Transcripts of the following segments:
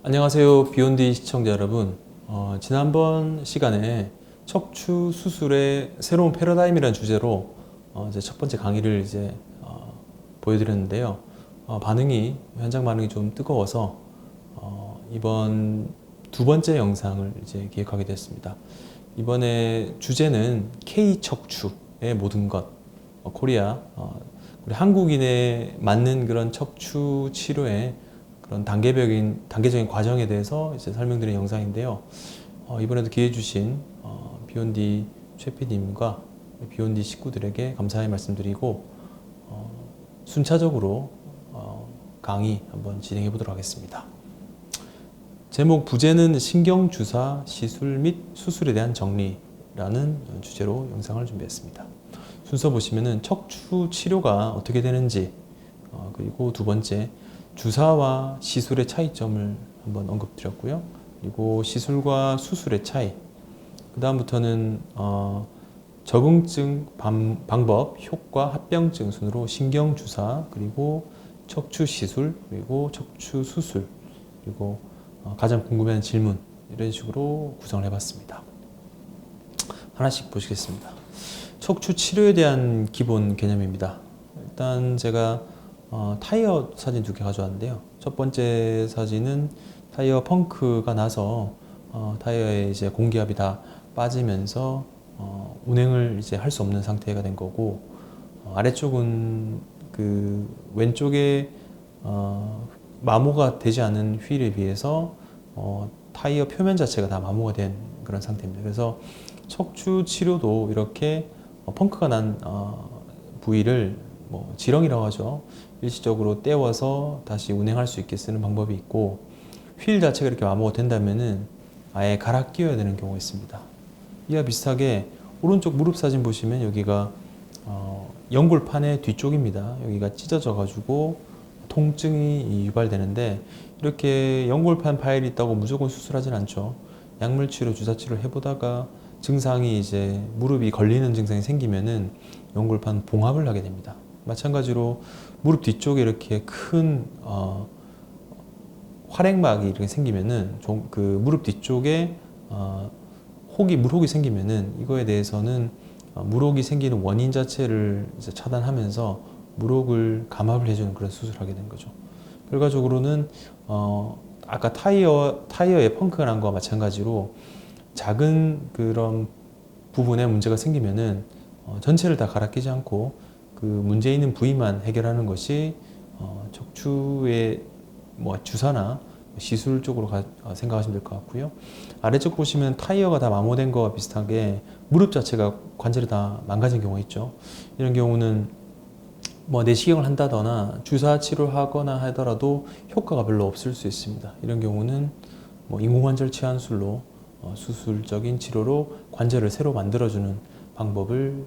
안녕하세요. 비욘디 시청자 여러분. 지난번 시간에 척추 수술의 새로운 패러다임이라는 주제로 이제 첫 번째 강의를 보여드렸는데요. 현장 반응이 좀 뜨거워서 이번 두 번째 영상을 이제 기획하게 됐습니다. 이번에 주제는 K 척추의 모든 것, 코리아, 우리 한국인에 맞는 그런 척추 치료의 그런 단계적인 과정에 대해서 이제 설명드린 영상인데요. 이번에도 기회 주신 비욘디 최 PD님과 비욘디 식구들에게 감사의 말씀드리고 순차적으로 강의 한번 진행해 보도록 하겠습니다. 제목 부제는 신경주사 시술 및 수술에 대한 정리라는 주제로 영상을 준비했습니다. 순서 보시면은 척추 치료가 어떻게 되는지, 그리고 두 번째 주사와 시술의 차이점을 한번 언급드렸고요. 그리고 시술과 수술의 차이, 그 다음부터는 적응증 방법, 효과, 합병증 순으로 신경주사, 그리고 척추 시술, 그리고 척추 수술, 그리고 가장 궁금한 질문, 이런 식으로 구성을 해봤습니다. 하나씩 보시겠습니다. 척추 치료에 대한 기본 개념입니다. 일단 제가 타이어 사진 두 개 가져왔는데요. 첫 번째 사진은 타이어 펑크가 나서 타이어에 이제 공기압이 다 빠지면서 운행을 이제 할 수 없는 상태가 된 거고, 아래쪽은 그 왼쪽에 마모가 되지 않은 휠에 비해서 타이어 표면 자체가 다 마모가 된 그런 상태입니다. 그래서 척추 치료도 이렇게 펑크가 난 부위를 지렁이라고 하죠. 일시적으로 떼워서 다시 운행할 수 있게 쓰는 방법이 있고, 휠 자체가 이렇게 마모가 된다면은 아예 갈아 끼워야 되는 경우가 있습니다. 이와 비슷하게 오른쪽 무릎 사진 보시면 여기가 연골판의 뒤쪽입니다. 여기가 찢어져 가지고 통증이 유발되는데, 이렇게 연골판 파열이 있다고 무조건 수술하진 않죠. 약물 치료, 주사 치료를 해보다가 증상이 이제 무릎이 걸리는 증상이 생기면은 연골판 봉합을 하게 됩니다. 마찬가지로 무릎 뒤쪽에 이렇게 큰 활액막이 이렇게 생기면은 그 무릎 뒤쪽에 물혹이 생기면은 이거에 대해서는 물혹이 생기는 원인 자체를 이제 차단하면서 물혹을 감압을 해주는 그런 수술을 하게 된 거죠. 결과적으로는 아까 타이어에 펑크가 난 거와 마찬가지로 작은 그런 부분에 문제가 생기면은 전체를 다 갈아 끼지 않고 그 문제 있는 부위만 해결하는 것이 척추의 주사나 시술 쪽으로 생각하시면 될 것 같고요. 아래쪽 보시면 타이어가 다 마모된 거와 비슷하게 무릎 자체가 관절이 다 망가진 경우가 있죠. 이런 경우는 내시경을 한다거나 주사 치료를 하거나 하더라도 효과가 별로 없을 수 있습니다. 이런 경우는 인공관절 치환술로 수술적인 치료로 관절을 새로 만들어주는 방법을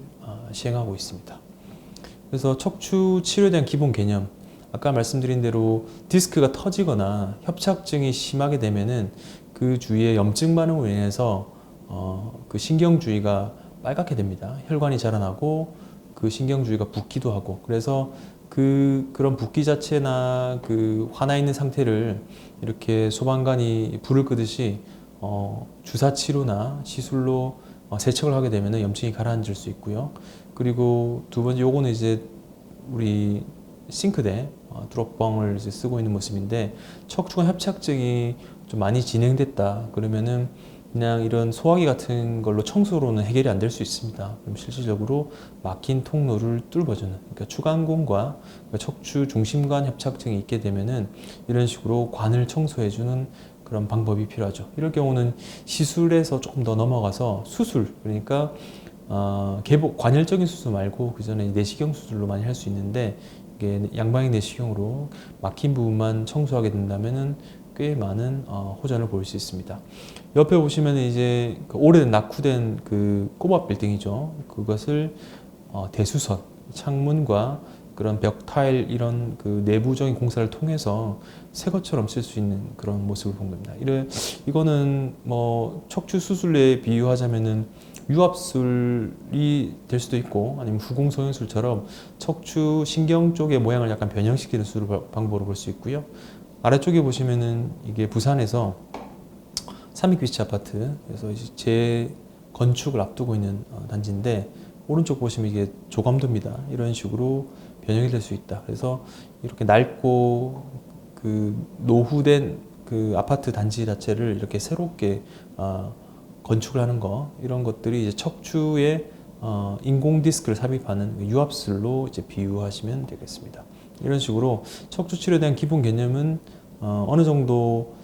시행하고 있습니다. 그래서 척추 치료에 대한 기본 개념, 아까 말씀드린 대로 디스크가 터지거나 협착증이 심하게 되면은 그 주위에 염증 반응으로 인해서 그 신경 주위가 빨갛게 됩니다. 혈관이 자라나고 그 신경 주위가 붓기도 하고, 그래서 그런 붓기 자체나 그 화나 있는 상태를 이렇게 소방관이 불을 끄듯이 주사 치료나 시술로 세척을 하게 되면 염증이 가라앉을 수 있고요. 그리고 두 번째, 요거는 이제 우리 싱크대 드롭봉을 이제 쓰고 있는 모습인데, 척추관 협착증이 좀 많이 진행됐다 그러면은 그냥 이런 소화기 같은 걸로 청소로는 해결이 안 될 수 있습니다. 그럼 실질적으로 막힌 통로를 뚫어주는, 그러니까 추간근과 척추 중심관 협착증이 있게 되면은 이런 식으로 관을 청소해주는 그런 방법이 필요하죠. 이럴 경우는 시술에서 조금 더 넘어가서 수술, 그러니까 관열적인 수술 말고 그 전에 내시경 수술로 많이 할 수 있는데, 이게 양방향 내시경으로 막힌 부분만 청소하게 된다면은 꽤 많은 호전을 볼 수 있습니다. 옆에 보시면 이제 그 오래된 낙후된 그 꼬마 빌딩이죠. 그것을 대수선, 창문과 그런 벽 타일 이런 그 내부적인 공사를 통해서 새 것처럼 쓸 수 있는 그런 모습을 본 겁니다. 이거는 척추 수술에 비유하자면은 유압술이 될 수도 있고, 아니면 후공성형술처럼 척추 신경 쪽의 모양을 약간 변형시키는 수술 방법으로 볼 수 있고요. 아래쪽에 보시면은 이게 부산에서 삼익비치 아파트, 그래서 이제 재건축을 앞두고 있는 단지인데, 오른쪽 보시면 이게 조감도입니다. 이런 식으로 변형이 될 수 있다. 그래서 이렇게 낡고 그 노후된 그 아파트 단지 자체를 이렇게 새롭게 건축을 하는 거, 이런 것들이 이제 척추에 인공 디스크를 삽입하는 유압술로 이제 비유하시면 되겠습니다. 이런 식으로 척추 치료에 대한 기본 개념은 어느 정도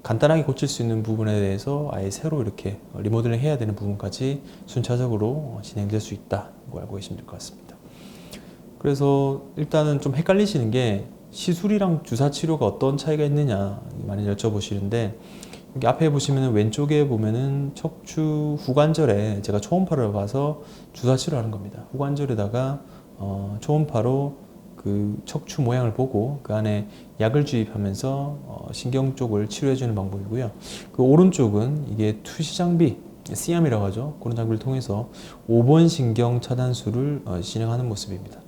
간단하게 고칠 수 있는 부분에 대해서 아예 새로 이렇게 리모델링 해야 되는 부분까지 순차적으로 진행될 수 있다고 알고 계시면 될 것 같습니다. 그래서 일단은 좀 헷갈리시는 게 시술이랑 주사 치료가 어떤 차이가 있느냐 많이 여쭤보시는데, 여기 앞에 보시면 왼쪽에 보면은 척추 후관절에 제가 초음파를 봐서 주사 치료하는 겁니다. 후관절에다가 초음파로 그 척추 모양을 보고 그 안에 약을 주입하면서 신경 쪽을 치료해주는 방법이고요. 그 오른쪽은 이게 투시 장비, C암이라고 하죠. 그런 장비를 통해서 5번 신경 차단술을 진행하는 모습입니다.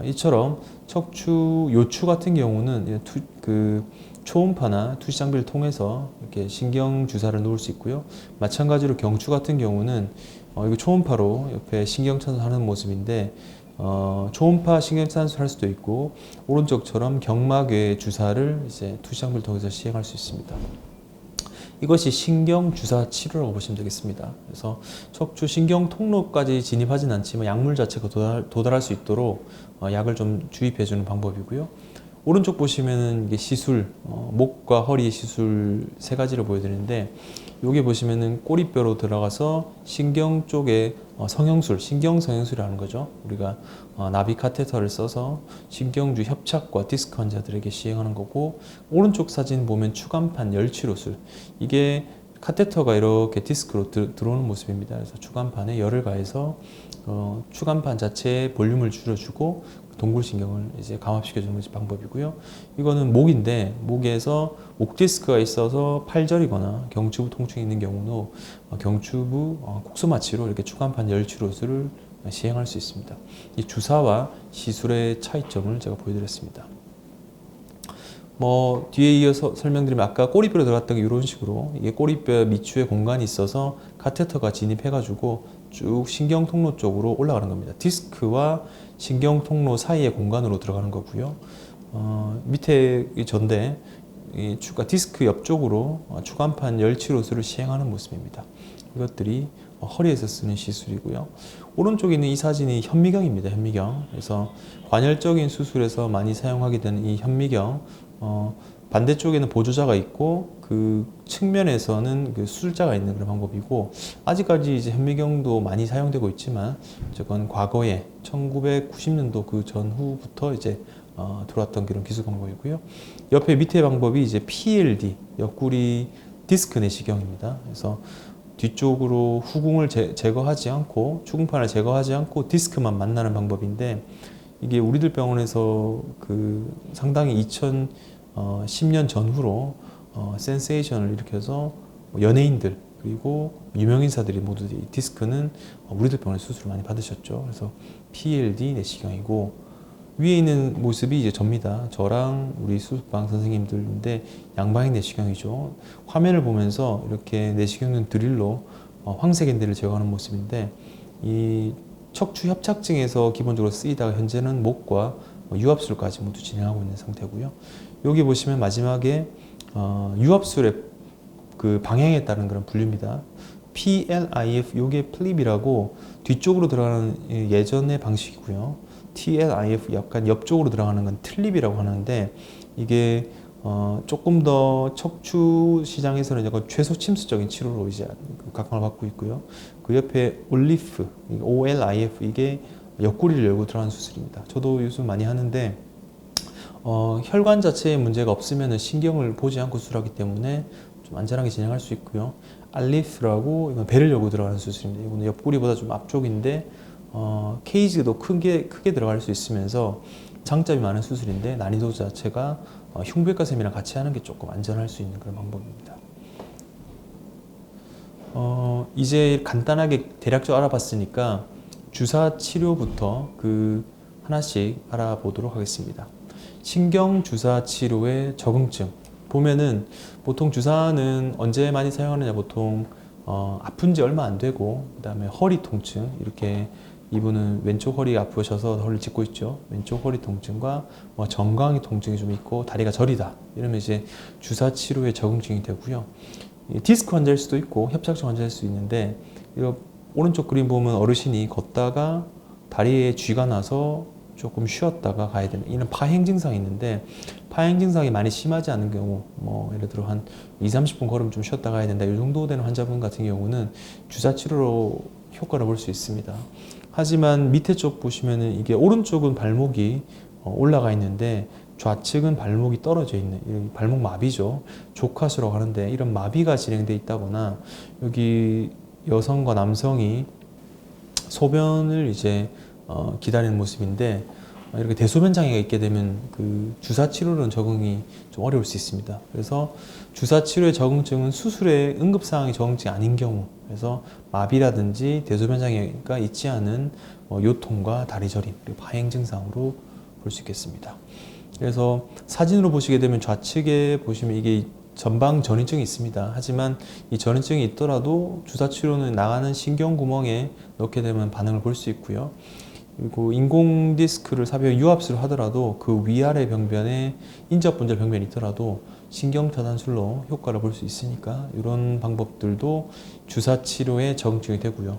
이처럼 척추 요추 같은 경우는 그 초음파나 투시 장비를 통해서 이렇게 신경 주사를 놓을 수 있고요. 마찬가지로 경추 같은 경우는 이거 초음파로 옆에 신경 차단하는 모습인데, 초음파 신경 차단술 할 수도 있고, 오른쪽처럼 경막외 주사를 이제 투시 장비를 통해서 시행할 수 있습니다. 이것이 신경 주사 치료라고 보시면 되겠습니다. 그래서 척추 신경 통로까지 진입하진 않지만 약물 자체가 도달할 수 있도록 약을 좀 주입해 주는 방법이고요. 오른쪽 보시면은 이게 시술, 목과 허리 시술 세 가지를 보여드리는데, 여기 보시면은 꼬리뼈로 들어가서 신경 쪽에 성형술, 신경 성형술이라는 거죠. 우리가 나비 카테터를 써서 신경주 협착과 디스크 환자들에게 시행하는 거고, 오른쪽 사진 보면 추간판 열치료술, 이게 카테터가 이렇게 디스크로 들어오는 모습입니다. 그래서 추간판에 열을 가해서 추간판 자체의 볼륨을 줄여주고 동굴신경을 이제 감압시켜주는 것이 방법이고요. 이거는 목인데, 목에서 목 디스크가 있어서 팔절이거나 경추부 통증이 있는 경우도 경추부 국소마취로 이렇게 추간판 열치료술을 시행할 수 있습니다. 이 주사와 시술의 차이점을 제가 보여드렸습니다. 뒤에 이어서 설명드리면, 아까 꼬리뼈로 들어갔던 게 이런 식으로, 이게 꼬리뼈 미추에 공간이 있어서 카테터가 진입해가지고 쭉 신경 통로 쪽으로 올라가는 겁니다. 디스크와 신경 통로 사이의 공간으로 들어가는 거고요. 밑에 이 전대, 이 디스크 옆쪽으로 추간판 열치료술을 시행하는 모습입니다. 이것들이 허리에서 쓰는 시술이고요. 오른쪽에 있는 이 사진이 현미경입니다. 현미경. 그래서 관열적인 수술에서 많이 사용하게 되는 이 현미경, 반대쪽에는 보조자가 있고 그 측면에서는 그 수술자가 있는 그런 방법이고, 아직까지 이제 현미경도 많이 사용되고 있지만 어쨌건 과거에 1990년도 그 전후부터 이제 들어왔던 그런 기술 방법이고요. 옆에 밑에 방법이 이제 PLD, 옆구리 디스크 내시경입니다. 그래서 뒤쪽으로 후궁을 제거하지 않고, 추궁판을 제거하지 않고 디스크만 만나는 방법인데, 이게 우리들 병원에서 그 상당히 2010년 전후로 센세이션을 일으켜서 연예인들 그리고 유명인사들이 모두 이 디스크는 우리들 병원에서 수술을 많이 받으셨죠. 그래서 PLD 내시경이고, 위에 있는 모습이 이제 접니다. 저랑 우리 수술방 선생님들인데 양방향 내시경이죠. 화면을 보면서 이렇게 내시경용 드릴로 황색인대를 제거하는 모습인데, 이 척추 협착증에서 기본적으로 쓰이다가 현재는 목과 유압술까지 모두 진행하고 있는 상태고요. 여기 보시면 마지막에 유압술의 그 방향에 따른 그런 분류입니다. PLIF, 요게 플립이라고 뒤쪽으로 들어가는 예전의 방식이고요. TLIF, 약간 옆쪽으로 들어가는 건 틀립이라고 하는데, 이게 조금 더 척추 시장에서는 약간 최소침수적인 치료로 이제 각광을 받고 있고요. 그 옆에 올리프, OLIF, 이게 옆구리를 열고 들어가는 수술입니다. 저도 요즘 많이 하는데, 혈관 자체에 문제가 없으면 신경을 보지 않고 수술하기 때문에 좀 안전하게 진행할 수 있고요. 알리프라고, 이건 배를 열고 들어가는 수술입니다. 이거는 옆구리보다 좀 앞쪽인데 케이지도 크게 들어갈 수 있으면서 장점이 많은 수술인데, 난이도 자체가 흉부외과쌤이랑 같이 하는 게 조금 안전할 수 있는 그런 방법입니다. 이제 간단하게 대략적으로 알아봤으니까 주사 치료부터 그 하나씩 알아보도록 하겠습니다. 신경 주사 치료의 적응증, 보면은 보통 주사는 언제 많이 사용하느냐, 보통 아픈 지 얼마 안 되고, 그 다음에 허리 통증, 이렇게 이분은 왼쪽 허리가 아프셔서 허리를 짚고 있죠. 왼쪽 허리 통증과 정강이 통증이 좀 있고 다리가 저리다, 이러면 이제 주사 치료에 적응증이 되고요. 디스크 환자일 수도 있고 협착증 환자일 수도 있는데, 이거 오른쪽 그림 보면 어르신이 걷다가 다리에 쥐가 나서 조금 쉬었다가 가야 되는 이런 파행 증상이 있는데, 파행 증상이 많이 심하지 않은 경우, 예를 들어 한 2~30분 걸으면 좀 쉬었다 가야 된다, 이 정도 되는 환자분 같은 경우는 주사 치료로 효과를 볼 수 있습니다. 하지만 밑에 쪽 보시면은 이게 오른쪽은 발목이 올라가 있는데 좌측은 발목이 떨어져 있는, 발목 마비죠. 조카수라고 하는데, 이런 마비가 진행돼 있다거나, 여기 여성과 남성이 소변을 이제 기다리는 모습인데, 이렇게 대소변 장애가 있게 되면 그 주사 치료로는 적응이 좀 어려울 수 있습니다. 그래서 주사 치료의 적응증은 수술의 응급 사항이 적응증이 아닌 경우, 그래서 마비라든지 대소변 장애가 있지 않은 요통과 다리 저림, 그리고 파행 증상으로 볼 수 있겠습니다. 그래서 사진으로 보시게 되면 좌측에 보시면 이게 전방 전이증이 있습니다. 하지만 이 전이증이 있더라도 주사 치료는 나가는 신경 구멍에 넣게 되면 반응을 볼 수 있고요. 그리고 인공 디스크를 삽입 유압수를 하더라도 그 위아래 병변에 인접 분절 병변이 있더라도 신경 차단술로 효과를 볼 수 있으니까, 이런 방법들도 주사 치료에 적응증이 되고요.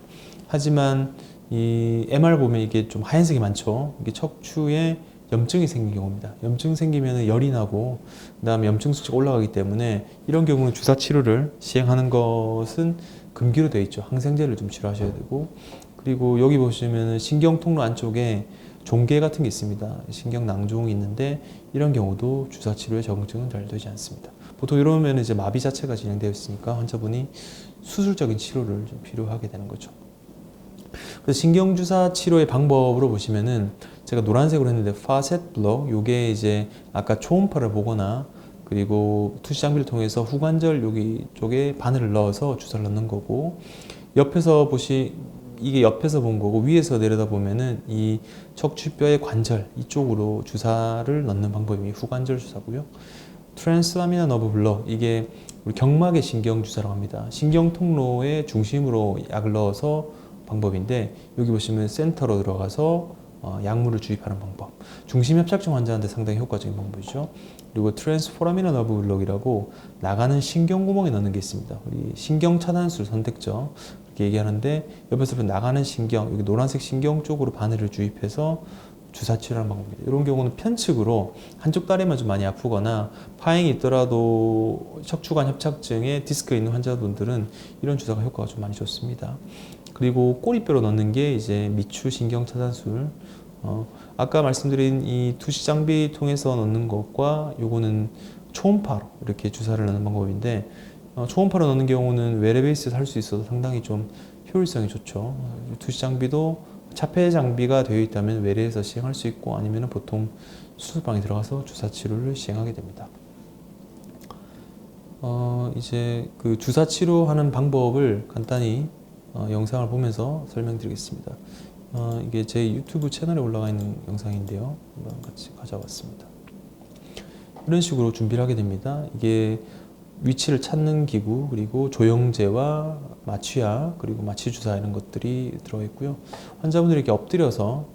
하지만 이 MR 보면 이게 좀 하얀색이 많죠. 이게 척추에 염증이 생긴 경우입니다. 염증 생기면 열이 나고, 그 다음에 염증 수치가 올라가기 때문에 이런 경우는 주사 치료를 시행하는 것은 금기로 되어 있죠. 항생제를 좀 치료하셔야 되고, 그리고 여기 보시면 신경 통로 안쪽에 종괴 같은 게 있습니다. 신경 낭종이 있는데, 이런 경우도 주사 치료의 적응증은 잘 되지 않습니다. 보통 이러면 이제 마비 자체가 진행되어 있으니까 환자분이 수술적인 치료를 좀 필요하게 되는 거죠. 그래서 신경주사 치료의 방법으로 보시면은, 제가 노란색으로 했는데 파셋 블록, 요게 이제 아까 초음파를 보거나, 그리고 투시 장비를 통해서 후관절 여기 쪽에 바늘을 넣어서 주사를 넣는 거고, 옆에서 이게 옆에서 본 거고, 위에서 내려다 보면은 이 척추뼈의 관절 이쪽으로 주사를 넣는 방법이 후관절 주사고요. 트랜스라미나 너브 블록, 이게 우리 경막의 신경 주사라고 합니다. 신경 통로의 중심으로 약을 넣어서 방법인데, 여기 보시면 센터로 들어가서 약물을 주입하는 방법, 중심 협착증 환자한테 상당히 효과적인 방법이죠. 그리고 트랜스포라미나 너브 블록이라고 나가는 신경 구멍에 넣는 게 있습니다. 우리 신경 차단술 선택적 이렇게 얘기하는데, 옆에서 보면 나가는 신경, 여기 노란색 신경 쪽으로 바늘을 주입해서 주사 치료하는 방법입니다. 이런 경우는 편측으로 한쪽 다리만 좀 많이 아프거나 파행이 있더라도 척추관 협착증에 디스크 있는 환자분들은 이런 주사가 효과가 좀 많이 좋습니다. 그리고 꼬리뼈로 넣는 게 이제 미추 신경 차단술. 아까 말씀드린 이 투시 장비 통해서 넣는 것과 요거는 초음파로 이렇게 주사를 넣는 방법인데, 초음파로 넣는 경우는 외래 베이스에서 할 수 있어서 상당히 좀 효율성이 좋죠. 투시 장비도 차폐 장비가 되어 있다면 외래에서 시행할 수 있고, 아니면 보통 수술방에 들어가서 주사 치료를 시행하게 됩니다. 이제 그 주사 치료하는 방법을 간단히 영상을 보면서 설명드리겠습니다. 이게 제 유튜브 채널에 올라가 있는 영상인데요. 한번 같이 가져왔습니다. 이런 식으로 준비를 하게 됩니다. 이게 위치를 찾는 기구, 그리고 조영제와 마취약, 그리고 마취주사 이런 것들이 들어있고요. 환자분들이 이렇게 엎드려서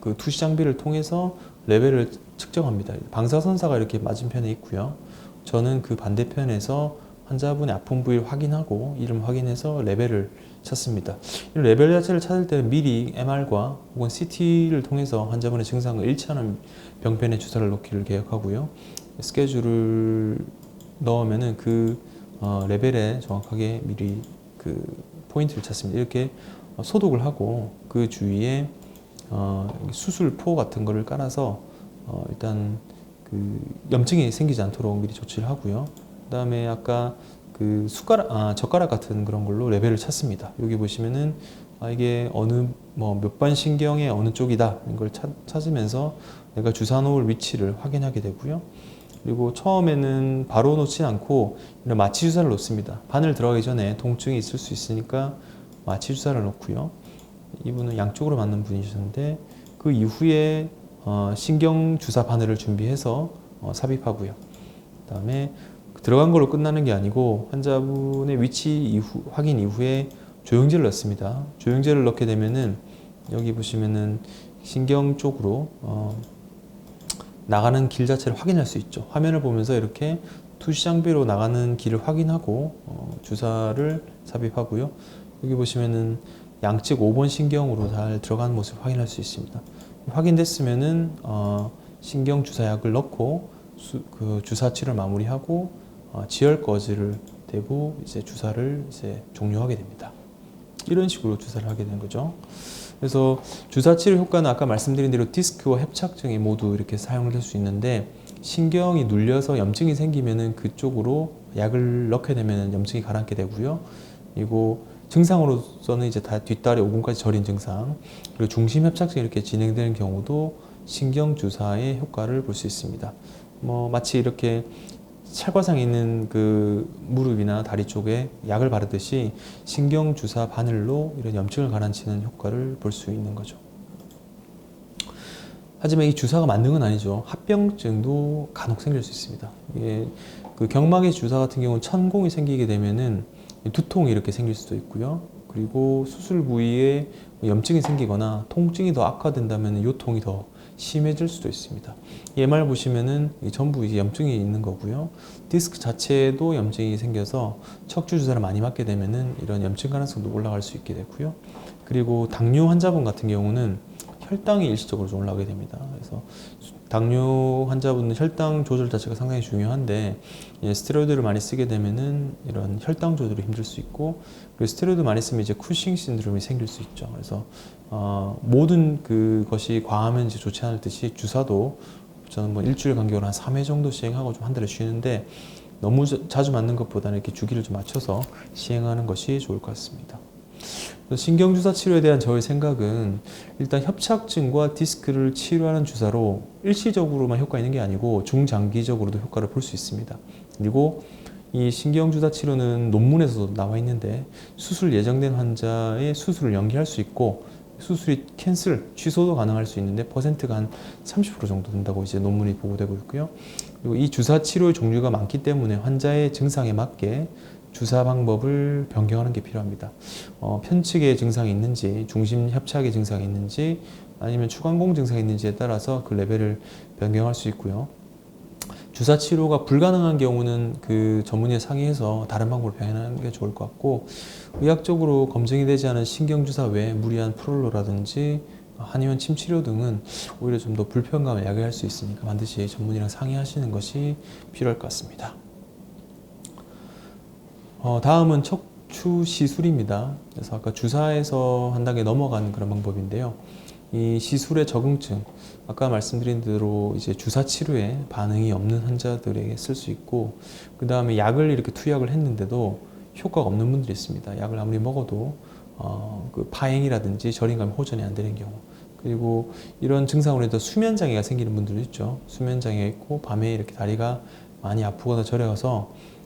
그 투시 장비를 통해서 레벨을 측정합니다. 방사선사가 이렇게 맞은편에 있고요. 저는 그 반대편에서 환자분의 아픈 부위를 확인하고 이름 확인해서 레벨을 찾습니다. 이 레벨 자체를 찾을 때는 미리 MR과 혹은 CT를 통해서 환자분의 증상과 일치하는 병변에 주사를 놓기를 계획하고요. 스케줄을 넣으면은 그 레벨에 정확하게 미리 그 포인트를 찾습니다. 이렇게 소독을 하고 그 주위에 수술포 같은 거를 깔아서 일단 그 염증이 생기지 않도록 미리 조치를 하고요. 그 다음에 아까 그 젓가락 같은 그런 걸로 레벨을 찾습니다. 여기 보시면은 이게 어느 몇 반 신경의 어느 쪽이다 이런 걸 찾으면서 내가 주사 놓을 위치를 확인하게 되고요. 그리고 처음에는 바로 놓지 않고 이런 마취 주사를 놓습니다. 바늘 들어가기 전에 통증이 있을 수 있으니까 마취 주사를 놓고요. 이분은 양쪽으로 맞는 분이셨는데, 그 이후에 신경 주사 바늘을 준비해서 삽입하고요. 그다음에 들어간 걸로 끝나는 게 아니고 환자분의 위치 확인 이후에 조영제를 넣습니다. 조영제를 넣게 되면은 여기 보시면은 신경 쪽으로 나가는 길 자체를 확인할 수 있죠. 화면을 보면서 이렇게 투시 장비로 나가는 길을 확인하고 주사를 삽입하고요. 여기 보시면은 양측 5번 신경으로 잘 들어가는 모습을 확인할 수 있습니다. 확인됐으면은 신경 주사약을 넣고 그 주사 치료를 마무리하고 지혈 거즈를 대고 이제 주사를 이제 종료하게 됩니다. 이런 식으로 주사를 하게 되는 거죠. 그래서 주사 치료 효과는 아까 말씀드린 대로 디스크와 협착증이 모두 이렇게 사용될 수 있는데, 신경이 눌려서 염증이 생기면은 그쪽으로 약을 넣게 되면 염증이 가라앉게 되고요. 그리고 증상으로서는 이제 다 뒷다리 오금까지 저린 증상, 그리고 중심 협착증이 이렇게 진행되는 경우도 신경 주사의 효과를 볼 수 있습니다. 마치 이렇게 찰과상에 있는 그 무릎이나 다리 쪽에 약을 바르듯이 신경 주사 바늘로 이런 염증을 가라앉히는 효과를 볼 수 있는 거죠. 하지만 이 주사가 만능 건 아니죠. 합병증도 간혹 생길 수 있습니다. 이게 그 경막의 주사 같은 경우는 천공이 생기게 되면은 두통이 이렇게 생길 수도 있고요. 그리고 수술 부위에 염증이 생기거나 통증이 더 악화된다면 요통이 더 심해질 수도 있습니다. 이 MR 보시면은 전부 이제 염증이 있는 거고요. 디스크 자체에도 염증이 생겨서 척추 주사를 많이 맞게 되면은 이런 염증 가능성도 올라갈 수 있게 되고요. 그리고 당뇨 환자분 같은 경우는 혈당이 일시적으로 좀 올라가게 됩니다. 그래서 당뇨 환자분은 혈당 조절 자체가 상당히 중요한데, 스테로이드를 많이 쓰게 되면은 이런 혈당 조절이 힘들 수 있고, 그리고 스테로이드 많이 쓰면 이제 쿠싱 신드롬이 생길 수 있죠. 그래서 모든 그것이 과하면 이제 좋지 않을 듯이 주사도 저는 일주일 간격으로 한 3회 정도 시행하고 좀 한 달에 쉬는데, 너무 자주 맞는 것보다는 이렇게 주기를 좀 맞춰서 시행하는 것이 좋을 것 같습니다. 신경주사 치료에 대한 저의 생각은, 일단 협착증과 디스크를 치료하는 주사로 일시적으로만 효과 있는 게 아니고 중장기적으로도 효과를 볼 수 있습니다. 그리고 이 신경주사 치료는 논문에서도 나와 있는데, 수술 예정된 환자의 수술을 연기할 수 있고 수술이 캔슬, 취소도 가능할 수 있는데 퍼센트가 한 30% 정도 된다고 이제 논문이 보고되고 있고요. 그리고 이 주사 치료의 종류가 많기 때문에 환자의 증상에 맞게 주사 방법을 변경하는 게 필요합니다. 편측의 증상이 있는지, 중심 협착의 증상이 있는지, 아니면 추간공 증상이 있는지에 따라서 그 레벨을 변경할 수 있고요. 주사 치료가 불가능한 경우는 그 전문의에 상의해서 다른 방법을 병행하는 게 좋을 것 같고, 의학적으로 검증이 되지 않은 신경주사 외에 무리한 프롤로라든지 한의원 침치료 등은 오히려 좀 더 불편감을 야기할 수 있으니까 반드시 전문의랑 상의하시는 것이 필요할 것 같습니다. 다음은 척추 시술입니다. 그래서 아까 주사에서 한 단계 넘어가는 그런 방법인데요. 이 시술의 적응증, 아까 말씀드린 대로 이제 주사 치료에 반응이 없는 환자들에게 쓸 수 있고, 그 다음에 약을 이렇게 투약을 했는데도 효과가 없는 분들이 있습니다. 약을 아무리 먹어도 그 파행이라든지 저림감이 호전이 안 되는 경우, 그리고 이런 증상으로 해서 수면 장애가 생기는 분들도 있죠. 수면 장애가 있고 밤에 이렇게 다리가 많이 아프거나 저려가서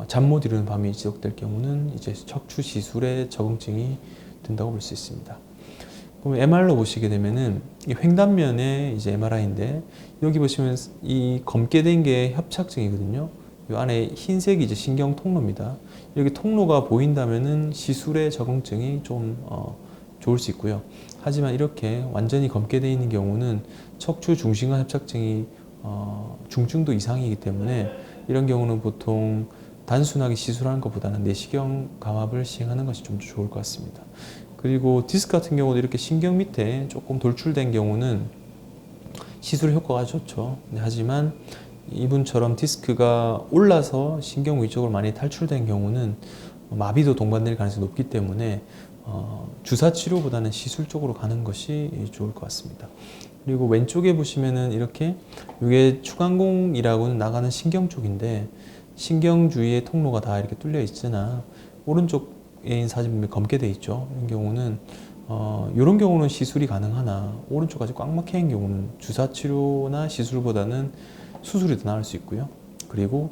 잠 못 이루는 밤이 지속될 경우는 이제 척추 시술에 적응증이 든다고 볼 수 있습니다. 그럼 MR로 보시게 되면은 이 횡단면의 이제 MRI인데, 여기 보시면 이 검게 된 게 협착증이거든요. 이 안에 흰색이 이제 신경 통로입니다. 여기 통로가 보인다면은 시술의 적응증이 좀 좋을 수 있고요. 하지만 이렇게 완전히 검게 되어 있는 경우는 척추 중심관 협착증이 중증도 이상이기 때문에, 이런 경우는 보통 단순하게 시술하는 것보다는 내시경 감압을 시행하는 것이 좀 좋을 것 같습니다. 그리고 디스크 같은 경우도 이렇게 신경 밑에 조금 돌출된 경우는 시술 효과가 좋죠. 하지만 이분처럼 디스크가 올라서 신경 위쪽으로 많이 탈출된 경우는 마비도 동반될 가능성이 높기 때문에 주사 치료보다는 시술 쪽으로 가는 것이 좋을 것 같습니다. 그리고 왼쪽에 보시면은 이렇게 이게 추간공이라고는 나가는 신경 쪽인데, 신경 주위의 통로가 다 이렇게 뚫려 있으나 오른쪽에 있는 사진 보면 검게 돼 있죠. 이런 경우는 이런 경우는 시술이 가능하나, 오른쪽까지 꽉 막혀 있는 경우는 주사 치료나 시술보다는 수술이 더 나을 수 있고요. 그리고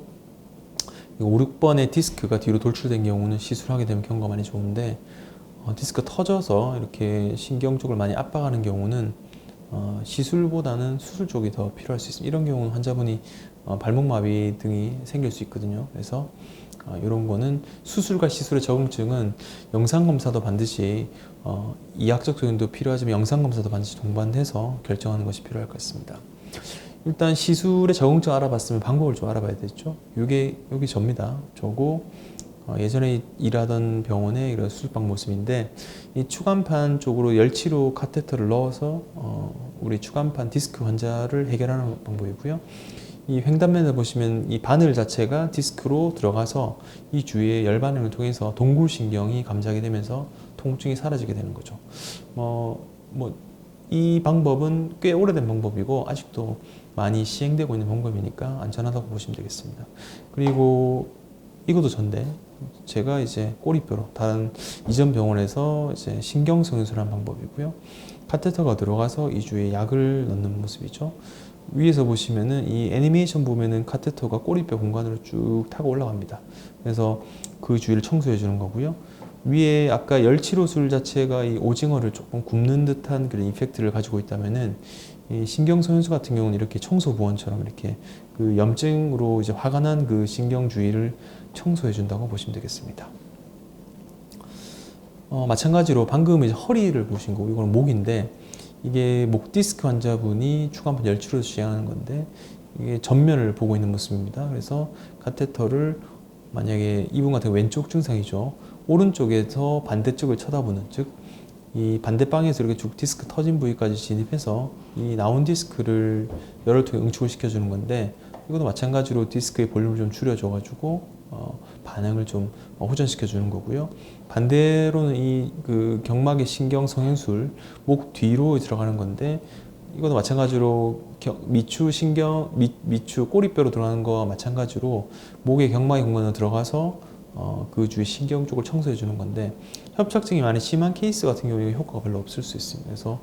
5, 6번의 디스크가 뒤로 돌출된 경우는 시술하게 되면 경과가 많이 좋은데, 디스크가 터져서 이렇게 신경 쪽을 많이 압박하는 경우는 시술보다는 수술 쪽이 더 필요할 수 있습니다. 이런 경우는 환자분이 발목 마비 등이 생길 수 있거든요. 그래서 이런 거는 수술과 시술의 적응증은 영상 검사도 반드시 이학적 조언도 필요하지만 영상 검사도 반드시 동반해서 결정하는 것이 필요할 것 같습니다. 일단 시술의 적응증 알아봤으면 방법을 좀 알아봐야 되죠. 여기 접니다. 저고 예전에 일하던 병원의 이런 수술방 모습인데 이 추간판 쪽으로 열치로 카테터를 넣어서 우리 추간판 디스크 환자를 해결하는 방법이고요. 이 횡단면을 보시면 이 바늘 자체가 디스크로 들어가서 이 주위에 열 반응을 통해서 동굴신경이 감작이 되면서 통증이 사라지게 되는 거죠. 이 방법은 꽤 오래된 방법이고 아직도 많이 시행되고 있는 방법이니까 안전하다고 보시면 되겠습니다. 그리고 이것도 전데 제가 이제 꼬리뼈로 다른 이전 병원에서 이제 신경성형술한 방법이고요. 카테터가 들어가서 이 주위에 약을 넣는 모습이죠. 위에서 보시면은 이 애니메이션 보면은 카테터가 꼬리뼈 공간으로 쭉 타고 올라갑니다. 그래서 그 주위를 청소해 주는 거고요. 위에 아까 열치료술 자체가 이 오징어를 조금 굽는 듯한 그런 이펙트를 가지고 있다면은 이 신경소현수 같은 경우는 이렇게 청소부원처럼 이렇게 그 염증으로 이제 화가 난 그 신경 주위를 청소해 준다고 보시면 되겠습니다. 마찬가지로 방금 이제 허리를 보신 거고 이거는 목인데 이게 목 디스크 환자분이 추간판 열치료를 시행하는 건데 이게 전면을 보고 있는 모습입니다. 그래서 카테터를 만약에 이분 같은 왼쪽 증상이죠. 오른쪽에서 반대쪽을 쳐다보는 즉 이 반대방에서 이렇게 쭉 디스크 터진 부위까지 진입해서 이 나온 디스크를 열을 통해 응축을 시켜주는 건데 이것도 마찬가지로 디스크의 볼륨을 좀 줄여줘가지고 반응을 좀 호전시켜 주는 거고요. 반대로는 이 그 경막의 신경 성형술 목 뒤로 들어가는 건데 이것도 마찬가지로 미추 신경 미추 꼬리뼈로 들어가는 거와 마찬가지로 목의 경막의 공간으로 들어가서 그 주위 신경 쪽을 청소해 주는 건데 협착증이 많이 심한 케이스 같은 경우에 효과가 별로 없을 수 있습니다. 그래서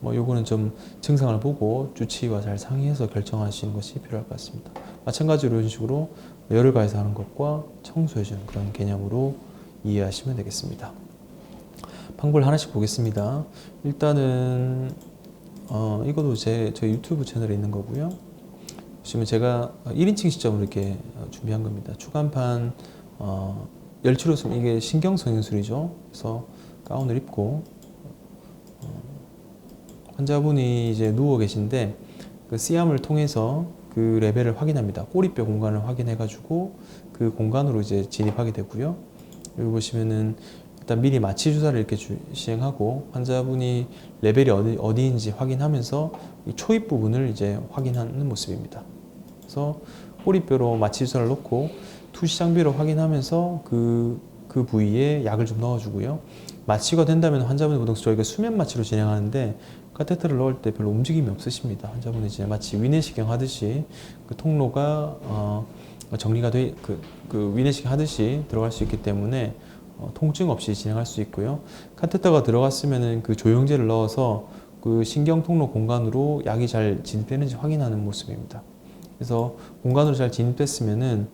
요거는 좀 증상을 보고 주치의와 잘 상의해서 결정하시는 것이 필요할 것 같습니다. 마찬가지로 이런 식으로 열을 가해서 하는 것과 청소해 주는 그런 개념으로 이해하시면 되겠습니다. 방법을 하나씩 보겠습니다. 일단은 이것도 저희 유튜브 채널에 있는 거고요. 보시면 제가 1인칭 시점으로 이렇게 준비한 겁니다. 추간판 열치료술 이게 신경성형술이죠. 그래서 가운을 입고 환자분이 이제 누워 계신데 그 C암을 통해서 그 레벨을 확인합니다. 꼬리뼈 공간을 확인해 가지고 그 공간으로 이제 진입하게 되고요. 여기 보시면은 일단 미리 마취 주사를 이렇게 시행하고 환자분이 레벨이 어디인지 확인하면서 이 초입 부분을 이제 확인하는 모습입니다. 그래서 꼬리뼈로 마취 주사를 놓고 투시 장비로 확인하면서 그 부위에 약을 좀 넣어주고요. 마취가 된다면 환자분이 보통 저희가 수면 마취로 진행하는데 카테터를 넣을 때 별로 움직임이 없으십니다. 환자분이 이제 마치 위내시경 하듯이 그 통로가 정리가 그 위내시경 하듯이 들어갈 수 있기 때문에 통증 없이 진행할 수 있고요. 카테터가 들어갔으면은 그 조영제를 넣어서 그 신경 통로 공간으로 약이 잘 진입되는지 확인하는 모습입니다. 그래서 공간으로 잘 진입됐으면은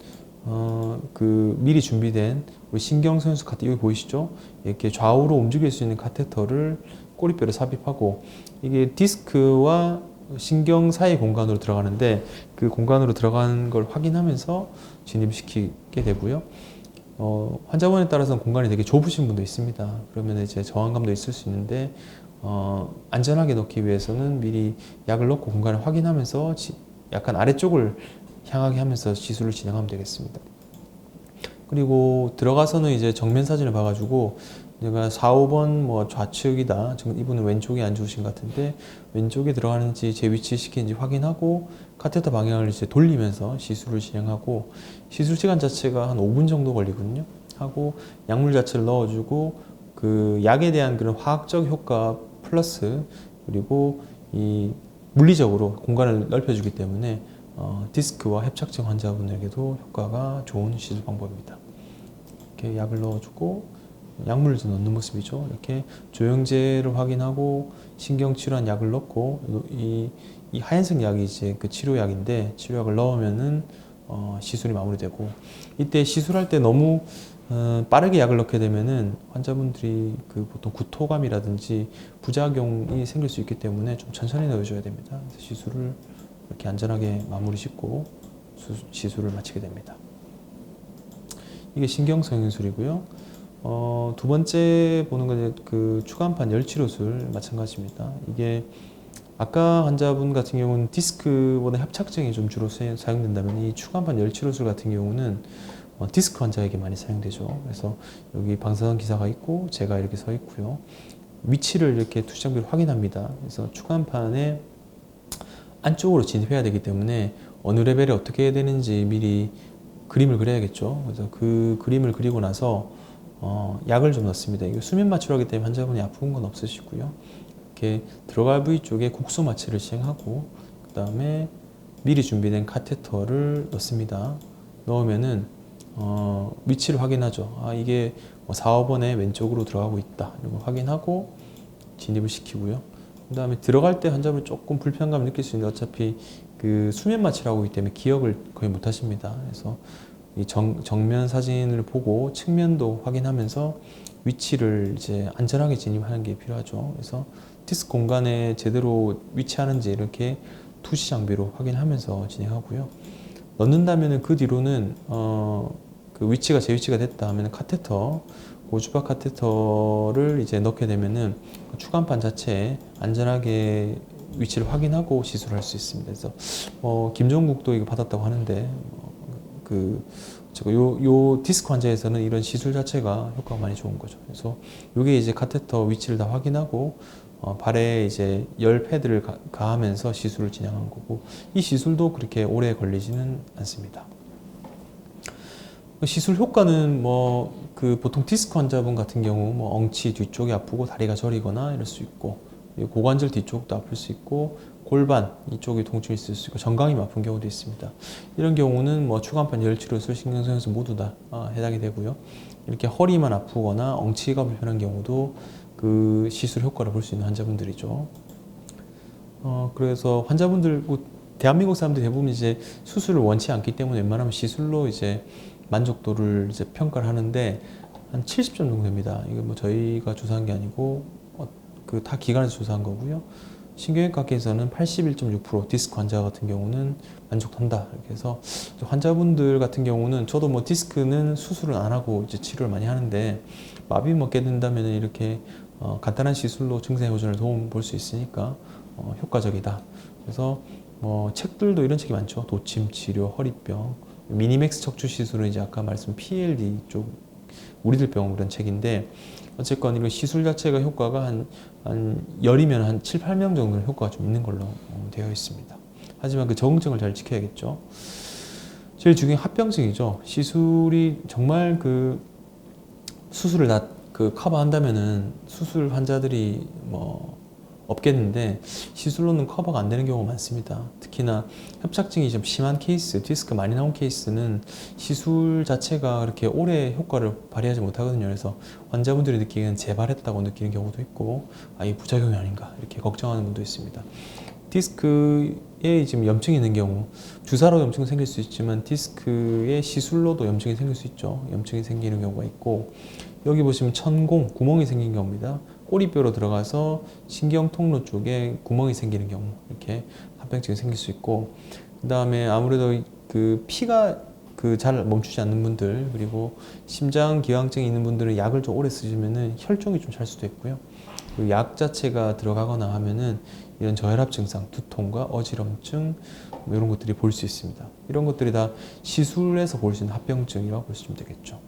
그 미리 준비된 우리 신경선수 카테터 여기 보이시죠? 이렇게 좌우로 움직일 수 있는 카테터를 꼬리뼈를 삽입하고 이게 디스크와 신경 사이 공간으로 들어가는데 그 공간으로 들어가는 걸 확인하면서 진입시키게 되고요. 환자분에 따라서는 공간이 되게 좁으신 분도 있습니다. 그러면 이제 저항감도 있을 수 있는데 안전하게 넣기 위해서는 미리 약을 넣고 공간을 확인하면서 약간 아래쪽을 향하게 하면서 시술을 진행하면 되겠습니다. 그리고 들어가서는 이제 정면 사진을 봐가지고 내가 4, 5번 뭐 좌측이다. 지금 이분은 왼쪽에 앉으신 것 같은데 왼쪽에 들어가는지 제 위치 시키는지 확인하고 카테터 방향을 이제 돌리면서 시술을 진행하고 시술 시간 자체가 한 5분 정도 걸리거든요. 하고 약물 자체를 넣어주고 그 약에 대한 그런 화학적 효과 플러스 그리고 이 물리적으로 공간을 넓혀주기 때문에 디스크와 협착증 환자분에게도 효과가 좋은 시술 방법입니다. 이렇게 약을 넣어주고 약물을 넣는 모습이죠. 이렇게 조영제를 확인하고 신경치료한 약을 넣고 이 하얀색 약이 이제 그 치료약인데 치료약을 넣으면은 시술이 마무리되고 이때 시술할 때 너무 빠르게 약을 넣게 되면은 환자분들이 그 보통 구토감이라든지 부작용이 생길 수 있기 때문에 좀 천천히 넣어줘야 됩니다. 그래서 시술을 이렇게 안전하게 마무리 짓고 시술을 마치게 됩니다. 이게 신경성형술이고요. 두 번째 보는 건 그 추간판 열치료술 마찬가지입니다. 이게 아까 환자분 같은 경우는 디스크보다 협착증이 좀 주로 사용된다면 이 추간판 열치료술 같은 경우는 디스크 환자에게 많이 사용되죠. 그래서 여기 방사선 기사가 있고 제가 이렇게 서 있고요. 위치를 이렇게 투시장비로 확인합니다. 그래서 추간판에 안쪽으로 진입해야 되기 때문에 어느 레벨에 어떻게 해야 되는지 미리 그림을 그려야겠죠. 그래서 그 그림을 그리고 나서 약을 좀 넣습니다. 이거 수면 마취로 하기 때문에 환자분이 아픈 건 없으시고요. 이렇게 들어갈 부위 쪽에 국소 마취를 시행하고 그 다음에 미리 준비된 카테터를 넣습니다. 넣으면은 위치를 확인하죠. 아, 이게 4, 5번에 왼쪽으로 들어가고 있다. 이런 거 확인하고 진입을 시키고요. 그 다음에 들어갈 때 환자분 조금 불편감을 느낄 수 있는데 어차피 그 수면 마취를 하고 있기 때문에 기억을 거의 못 하십니다. 그래서 이 정면 사진을 보고 측면도 확인하면서 위치를 이제 안전하게 진입하는 게 필요하죠. 그래서 디스크 공간에 제대로 위치하는지 이렇게 투시 장비로 확인하면서 진행하고요. 넣는다면 그 뒤로는 그 위치가 제 위치가 됐다 하면 카테터, 고주파 카테터를 이제 넣게 되면은 그 추간판 자체에 안전하게 위치를 확인하고 시술할 수 있습니다. 그래서 김종국도 이거 받았다고 하는데 요 디스크 환자에서는 이런 시술 자체가 효과가 많이 좋은 거죠. 그래서 요게 이제 카테터 위치를 다 확인하고 발에 이제 열 패드를 가하면서 시술을 진행한 거고 이 시술도 그렇게 오래 걸리지는 않습니다. 시술 효과는 보통 디스크 환자분 같은 경우 엉치 뒤쪽이 아프고 다리가 저리거나 이럴 수 있고 고관절 뒤쪽도 아플 수 있고 골반 이쪽이 통증이 있을 수 있고 정강이 아픈 경우도 있습니다. 이런 경우는 추간판 열치료술, 신경성형술 모두 다 해당이 되고요. 이렇게 허리만 아프거나 엉치가 불편한 경우도 그 시술 효과를 볼 수 있는 환자분들이죠. 그래서 환자분들 대한민국 사람들이 대부분 이제 수술을 원치 않기 때문에 웬만하면 시술로 이제 만족도를 이제 평가를 하는데 한 70점 정도 됩니다. 이거 저희가 조사한 게 아니고 그 타 기관에서 조사한 거고요. 신경외과께서는 81.6% 디스크 환자 같은 경우는 만족한다. 이렇게 해서 환자분들 같은 경우는 저도 디스크는 수술을 안 하고 이제 치료를 많이 하는데 마비 먹게 된다면 이렇게 간단한 시술로 증세 호전을 도움 볼 수 있으니까 효과적이다. 그래서 책들도 이런 책이 많죠. 도침 치료, 허리병, 미니맥스 척추 시술은 이제 아까 말씀 PLD 쪽 우리들 병 그런 책인데 어쨌건 이거 시술 자체가 효과가 한 열이면 한 7, 8명 정도는 효과가 좀 있는 걸로 되어 있습니다. 하지만 그 적응증을 잘 지켜야겠죠. 제일 중요한 합병증이죠. 시술이 정말 그 수술을 다 커버한다면은 수술 환자들이 없겠는데 시술로는 커버가 안 되는 경우가 많습니다. 특히나 협착증이 좀 심한 케이스, 디스크 많이 나온 케이스는 시술 자체가 그렇게 오래 효과를 발휘하지 못하거든요. 그래서 환자분들이 느끼기에는 재발했다고 느끼는 경우도 있고 이 부작용이 아닌가 이렇게 걱정하는 분도 있습니다. 디스크에 지금 염증이 있는 경우 주사로 염증이 생길 수 있지만 디스크에 시술로도 염증이 생길 수 있죠. 염증이 생기는 경우가 있고 여기 보시면 천공, 구멍이 생긴 경우입니다. 꼬리뼈로 들어가서 신경통로 쪽에 구멍이 생기는 경우 이렇게 합병증이 생길 수 있고 그 다음에 아무래도 그 피가 잘 멈추지 않는 분들 그리고 심장 기왕증이 있는 분들은 약을 좀 오래 쓰시면은 혈종이 좀 찰 수도 있고요. 그 약 자체가 들어가거나 하면은 이런 저혈압 증상, 두통과 어지럼증 이런 것들이 볼 수 있습니다. 이런 것들이 다 시술에서 볼 수 있는 합병증이라고 보시면 되겠죠.